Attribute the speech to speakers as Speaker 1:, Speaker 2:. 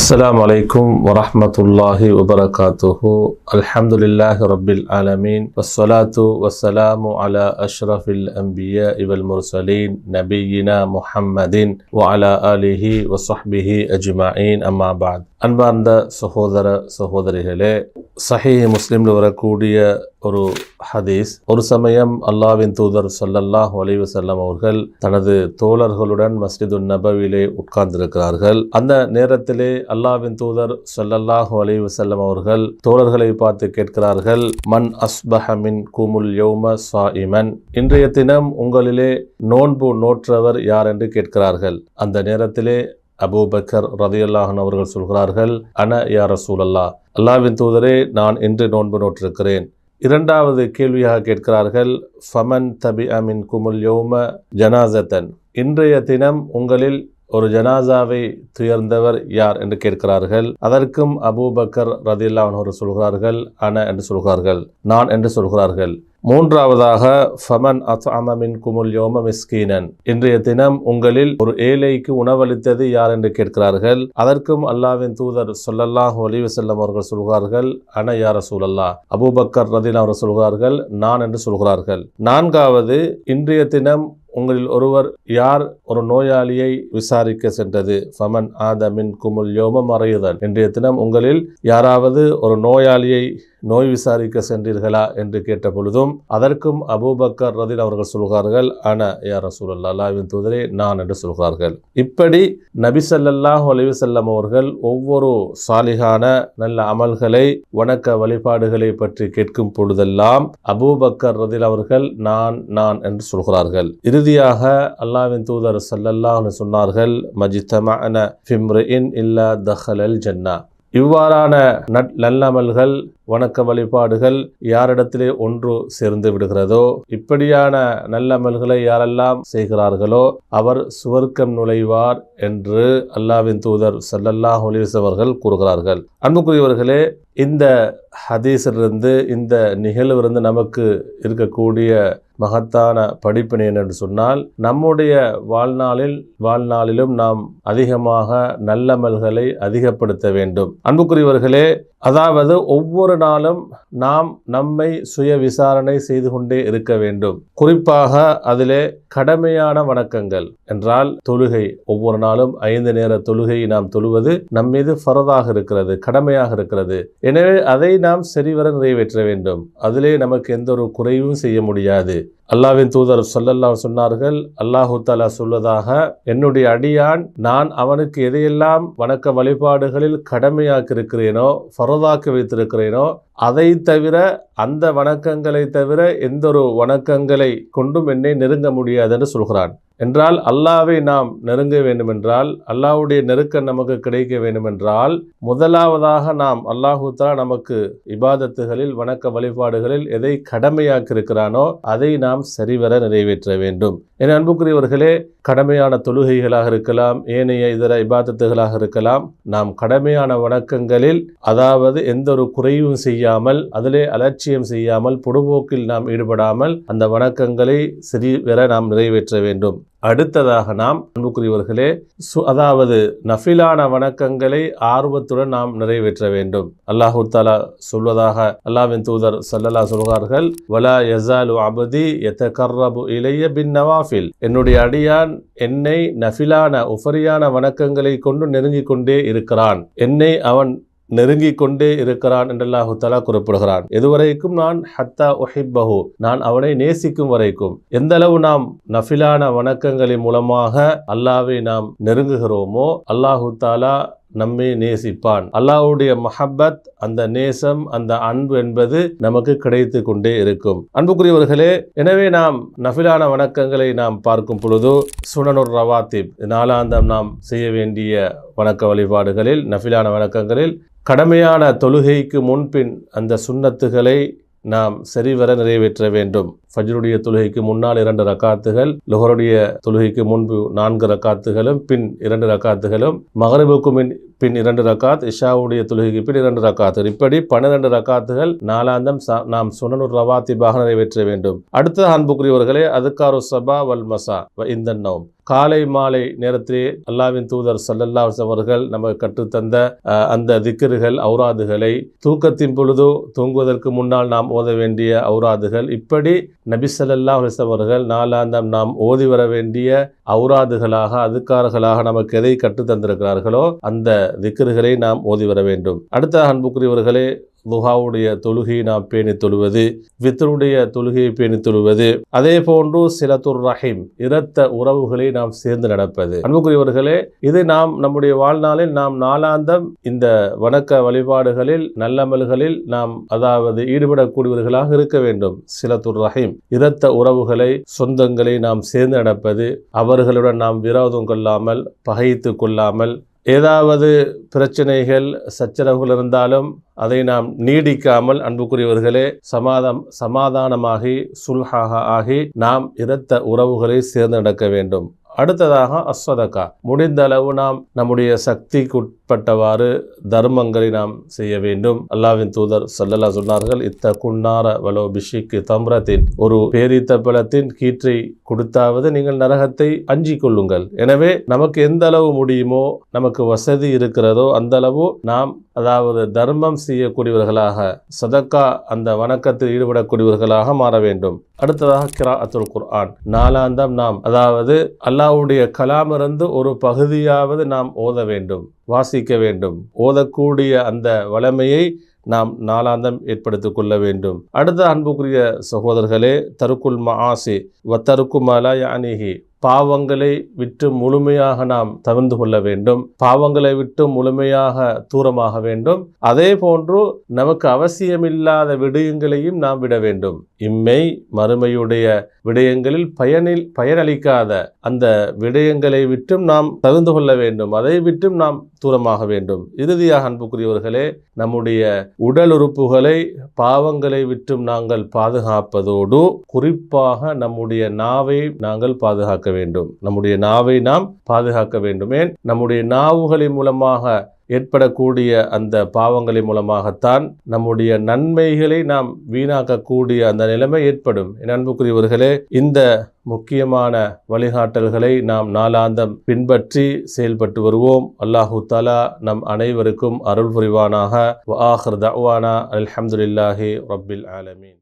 Speaker 1: السلام عليكم ورحمة الله وبركاته. الحمد لله رب العالمين والصلاة والسلام على أشرف الأنبياء والمرسلين نبينا محمد وعلى آله وصحبه أجمعين أما بعد. அன்பார்ந்த சகோதர சகோதரிகளே, சஹீஹ் முஸ்லிம்ல வரக்கூடிய ஒரு ஹதீஸ், ஒரு சமயம் அல்லாஹ்வின் தூதர் ஸல்லல்லாஹு அலைஹி வஸல்லம் அவர்கள் தனது தோழர்களுடன் மஸ்ஜிதுன் நபவியிலே உட்கார்ந்திருக்கிறார்கள். அந்த நேரத்திலே அல்லாஹ்வின் தூதர் ஸல்லல்லாஹு அலைஹி வஸல்லம் அவர்கள் தோழர்களை பார்த்து கேட்கிறார்கள், மன் அஸ்பஹ மின்குமுல் யௌம ஸாயிமன், இன்றைய தினம் உங்களிலே நோன்பு நோற்றவர் யார் என்று கேட்கிறார்கள். அந்த நேரத்திலே அபூபக்கர் ரலியல்லாஹு அன்ஹு அவர்கள் சொல்கிறார்கள், அன யா ரசூலல்லாஹ், அல்லாஹ்வின் தூதரே, நான் இன்று நோன்பு நோற்றிருக்கிறேன். இரண்டாவது கேள்வியாக கேட்கிறார்கள், ஃபமன் தபிஅ மின்குமுல் யௌம ஜனாஸத்தன், இன்றைய தினம் உங்களில் ஒரு ஜனாசாவை துயர்ந்தவர் யார் என்று கேட்கிறார்கள். அதற்கும் அபூபக்கர் ரலியல்லாஹு அன்ஹு சொல்கிறார்கள், அன என்று சொல்கிறார்கள், நான் என்று சொல்கிறார்கள். மூன்றாவதாக ஃபமன் அத்அம மின்குமுல் யௌம மிஸ்கீனன், இன்றைய தினம் உங்களில் ஒரு ஏழைக்கு உணவளித்தது யார் என்று கேட்கிறார்கள். அதற்கும் அல்லாஹ்வின் தூதர் ஸல்லல்லாஹு அலைஹி வஸல்லம் அவர்கள் சொல்கிறார்கள், அன யா ரசூலல்லாஹ், அபூபக்கர் ரலியல்லாஹு அன்ஹு சொல்கிறார்கள், நான் என்று சொல்கிறார்கள். நான்காவது, இன்றைய தினம் உங்களில் ஒருவர் யார் ஒரு நோயாளியை விசாரிக்க சென்றது, ஃபமன் ஆத மின்குமுல் யௌம மரீதன், இன்றைய தினம் உங்களில் யாராவது ஒரு நோயாளியை நோய் விசாரிக்க சென்றீர்களா என்று கேட்ட பொழுதும் அதற்கும் அபூபக்கர் ரலியல்லாஹு அவர்கள் சொல்கிறார்கள், அன யா ரசூலல்லாஹ், அல்லாஹ்வின் தூதரே, நான் என்று சொல்கிறார்கள். இப்படி நபி ஸல்லல்லாஹு அலைஹி வஸல்லம் அவர்கள் ஒவ்வொரு சாலிகான நல்ல அமல்களை, வணக்க வழிபாடுகளை பற்றி கேட்கும் பொழுதெல்லாம் அபூபக்கர் ரலியல்லாஹு அவர்கள் நான் என்று சொல்கிறார்கள். இறுதியாக அல்லாஹ்வின் தூதர் ஸல்லல்லாஹு அலைஹி சொன்னார்கள், மஜ்தமஅன ஃபிம்ரிஇன் இல்லா தஹலல் ஜன்னா, இவ்வாறான நல்லமல்கள், வணக்க வழிபாடுகள் யாரிடத்திலே ஒன்று சேர்ந்து விடுகிறதோ, இப்படியான நல்லமல்களை யாரெல்லாம் செய்கிறார்களோ அவர் சுவர்க்கம் நுழைவார் என்று அல்லாஹ்வின் தூதர் ஸல்லல்லாஹு அலைஹி வஸல்லம் அவர்கள் கூறுகிறார்கள். அன்புக்குரியவர்களே, இந்த ஹதீஸிலிருந்து, இந்த நிகழ்விலிருந்து நமக்கு இருக்கக்கூடிய மகத்தான படிப்பினை என்று சொன்னால், நம்முடைய வாழ்நாளிலும் நாம் அதிகமாக நல்லமல்களை அதிகப்படுத்த வேண்டும். அன்புக்குரியவர்களே, அதாவது ஒவ்வொரு நாளும் நாம் நம்மை சுய விசாரணை செய்து கொண்டே இருக்க வேண்டும். குறிப்பாக அதிலே கடமையான வணக்கங்கள் என்றால் தொழுகை, ஒவ்வொரு நாளும் 5 நேர தொழுகை நாம் தொழுவது நம் மீது ஃபரதாக இருக்கிறது, கடமையாக இருக்கிறது. எனவே அதை நாம் சரிவர நிறைவேற்ற வேண்டும். அதிலே நமக்கு எந்த ஒரு குறைவும் செய்ய முடியாது. அல்லாஹ்வின் தூதர் ஸல்லல்லாஹு அலைஹி சொன்னார்கள், அல்லாஹு தஆலா சொல்வதாக, என்னுடைய அடியான் நான் அவனுக்கு எதையெல்லாம் வணக்க வழிபாடுகளில் கடமையாக்கி இருக்கிறேனோ, ஃபரதாக்கி வைத்திருக்கிறேனோ, அதை தவிர, அந்த வணக்கங்களை தவிர எந்த ஒரு வணக்கங்களை கொண்டும் என்னை நெருங்க முடியாது என்று சொல்கிறான். என்றால் அல்லாஹ்வை நாம் நெருங்க வேண்டுமென்றால், அல்லாஹ்வுடைய நெருக்கம் நமக்கு கிடைக்க வேண்டுமென்றால், முதலாவதாக நாம் அல்லாஹு தஆலா நமக்கு இபாதத்துகளில், வணக்க வழிபாடுகளில் எதை கடமையாக்கி இருக்கிறானோ அதை நாம் சரிவர நிறைவேற்ற வேண்டும். என அன்புக்குரியவர்களே, கடமையான தொழுகைகளாக இருக்கலாம், ஏனைய இதர இபாதத்துகளாக இருக்கலாம், நாம் கடமையான வணக்கங்களில், அதாவது எந்த ஒரு குறைவும் செய்யாமல், அதிலே அலட்சியம் செய்யாமல், பொடுபோக்கில் நாம் ஈடுபடாமல் அந்த வணக்கங்களை சரிவர நாம் நிறைவேற்ற வேண்டும். அடுத்ததாக நாம் அன்புக்குரியவர்களே, அதாவது நஃபிலான வணக்கங்களை ஆர்வத்துடன் நாம் நிறைவேற்ற வேண்டும். அல்லாஹு தஆலா சொல்வதாக, அல்லாஹ்வின் தூதர் ஸல்லல்லாஹு சொல்கிறார்கள், வலா யஸாலு அப்தி யதகர்ரபு இலைய பின் நவாஃபில், என்னுடைய அடியான் என்னை நஃபிலான உஃபரியான வணக்கங்களை கொண்டு நெருங்கிக் கொண்டே இருக்கிறான், என்னை அவன் நெருங்கிக் கொண்டே இருக்கிறான் என்று அல்லாஹு தஆலா குறிப்பிடுகிறான். எதுவரைக்கும், நான் ஹத்தா உஹிப்பஹு, நான் அவனை நேசிக்கும் வரைக்கும். எந்த அளவு நாம் நஃபிலான வணக்கங்களின் மூலமாக அல்லாஹ்வை நாம் நெருங்குகிறோமோ, அல்லாஹு தஆலா நம்மை நேசிப்பான். அல்லாஹ்வுடைய மஹப்பத், அந்த நேசம், அந்த அன்பு என்பது நமக்கு கிடைத்து கொண்டே இருக்கும். அன்புக்குரியவர்களே, எனவே நாம் நஃபிலான வணக்கங்களை நாம் பார்க்கும் பொழுது, சுனனுர் ரவாத்திப், நாளாந்தம் நாம் செய்ய வேண்டிய வணக்க வழிபாடுகளில், நஃபிலான வணக்கங்களில் கடமையான தொழுகைக்கு முன்பின் அந்த சுன்னத்துகளை நாம் சரிவர நிறைவேற்ற வேண்டும். ஃபஜ்ருடைய தொழுகைக்கு முன்னால் 2 ரக்காத்துகள், லுஹருடைய தொழுகைக்கு முன்பு 4 ரக்காத்துகளும் பின் 2 ரக்காத்துகளும், மகரிபுக்கு பின் 2 ரக்காத், இஷாவுடைய தொழுகைக்கு பின் 2 ரக்காத்துகள், இப்படி 12 ரக்காத்துகள் நாளாந்தம் நாம் சுனனுர் ரவாத்திபாக நிறைவேற்ற வேண்டும். அடுத்த அன்புக்குரியவர்களே, அதுக்காரு சபா வல் மசா இந்த நௌம், காலை மாலை நேரத்திலே அல்லாஹ்வின் தூதர் ஸல்லல்லாஹு அலைஹி வஸல்லம் அவர்கள் நமக்கு கற்றுத்தந்த அந்த திக்ருகள், ஔராதுகளை, தூக்கத்தின் பொழுது தூங்குவதற்கு முன்னால் நாம் ஓத வேண்டிய ஔராதுகள், இப்படி நபி ஸல்லல்லாஹு அலைஹி வஸல்லம் அவர்கள் நாளாந்தம் நாம் ஓதி வர வேண்டிய ஔராதுகளாக, அதுக்கார்களாக நமக்கு எதை கற்றுத்தந்திருக்கிறார்களோ அந்த திக்ருகளை நாம் ஓதி வர வேண்டும். அடுத்த அன்புக்குரியவர்களே, துஹாவுடைய தொழுகையை நாம் பேணி தொழுவது, வித்ருடைய தொழுகையை பேணி தொழுவது, அதே போன்று சிலத்துர் ரஹீம், இரத்த உறவுகளை நாம் சேர்ந்து நடப்பது. அன்புக்குரியவர்களே, இது நாம் நம்முடைய வாழ்நாளில் நாம் நாளாந்தம் இந்த வணக்க வழிபாடுகளில், நல்லமல்களில் நாம் அதாவது ஈடுபடக்கூடியவர்களாக இருக்க வேண்டும். சிலத்துர் ரஹீம், இரத்த உறவுகளை, சொந்தங்களை நாம் சேர்ந்து நடப்பது, அவர்களுடன் நாம் விரோதம் கொள்ளாமல், பகைத்து கொள்ளாமல், ஏதாவது பிரச்சனைகள் சச்சரவுகள் இருந்தாலும் அதை நாம் நீடிக்காமல், அன்புக்குரியவர்களே, சமாதானமாகி சுல்ஹாக ஆகி நாம் இரத்த உறவுகளை சேர்ந்து நடக்க வேண்டும். அடுத்ததாக அஸ்ஸதகா, முடிந்த அளவு நாம் நம்முடைய சக்திக்குட்பட்டவாறு தர்மங்களை நாம் செய்ய வேண்டும். அல்லாஹ்வின் தூதர் ஸல்லல்லாஹு சொன்னார்கள், இத்தகுன்னார வலோ பிஷிக்கு தம்ரத்தின், ஒரு பேரித்த பழத்தின் கீற்றை கொடுத்தாவது நீங்கள் நரகத்தை அஞ்சிக் கொள்ளுங்கள். எனவே நமக்கு எந்த அளவு முடியுமோ, நமக்கு வசதி இருக்கிறதோ அந்த அளவு நாம் அதாவது தர்மம் செய்யக்கூடியவர்களாக, சதக்கா அந்த வணக்கத்தில் ஈடுபடக்கூடியவர்களாக மாற வேண்டும். அடுத்ததாக கிராஅத்துல் குர்ஆன், நாளாந்தம் நாம் அதாவது அல்லாஹ்வுடைய கலாமிருந்து ஒரு பகுதியாவது நாம் ஓத வேண்டும், வாசிக்க வேண்டும். ஓதக்கூடிய அந்த வளமையை நாம் நாளாந்தம் ஏற்படுத்திக் கொள்ள வேண்டும். அடுத்த அன்புக்குரிய சகோதரர்களே, தருக்குல் மஆசி வ தருக்கு மா லா யஅனிஹி, பாவங்களை விட்டு முழுமையாக நாம் தவிர்ந்து கொள்ள வேண்டும். பாவங்களை விட்டு முழுமையாக தூரமாக வேண்டும். அதே போன்று நமக்கு அவசியமில்லாத விடயங்களையும் நாம் விட வேண்டும். இம்மை மறுமையுடைய விடயங்களில் பயனளிக்காத அந்த விடயங்களை விட்டும் நாம் தவிர்ந்து கொள்ள வேண்டும். அதை விட்டும் நாம் தூரமாக வேண்டும். இறுதியாக அன்புக்குரியவர்களே, நம்முடைய உடல் உறுப்புகளை பாவங்களை விட்டும் நாங்கள் பாதுகாப்பதோடு, குறிப்பாக நம்முடைய நாவை நாங்கள் பாதுகாக்க வேண்டும். நம்முடைய நாவை நாம் பாதுகாக்க வேண்டும். ஏன்? நம்முடைய நாவுகளின் மூலமாக ஏற்படக்கூடிய அந்த பாவங்களின் மூலமாகத்தான் நம்முடைய நன்மைகளை நாம் வீணாக்கக்கூடிய அந்த நிலைமை ஏற்படும். என் அன்புக்குரியவர்களே, இந்த முக்கியமான வழிகாட்டல்களை நாம் நாளாந்தம் பின்பற்றி செயல்பட்டு வருவோம். அல்லாஹு தஆலா நம் அனைவருக்கும் அருள் புரிவானாக. வ ஆகிர் தஅவானா அல்ஹம்துலில்லாஹி ரப்பில் ஆலமீன்.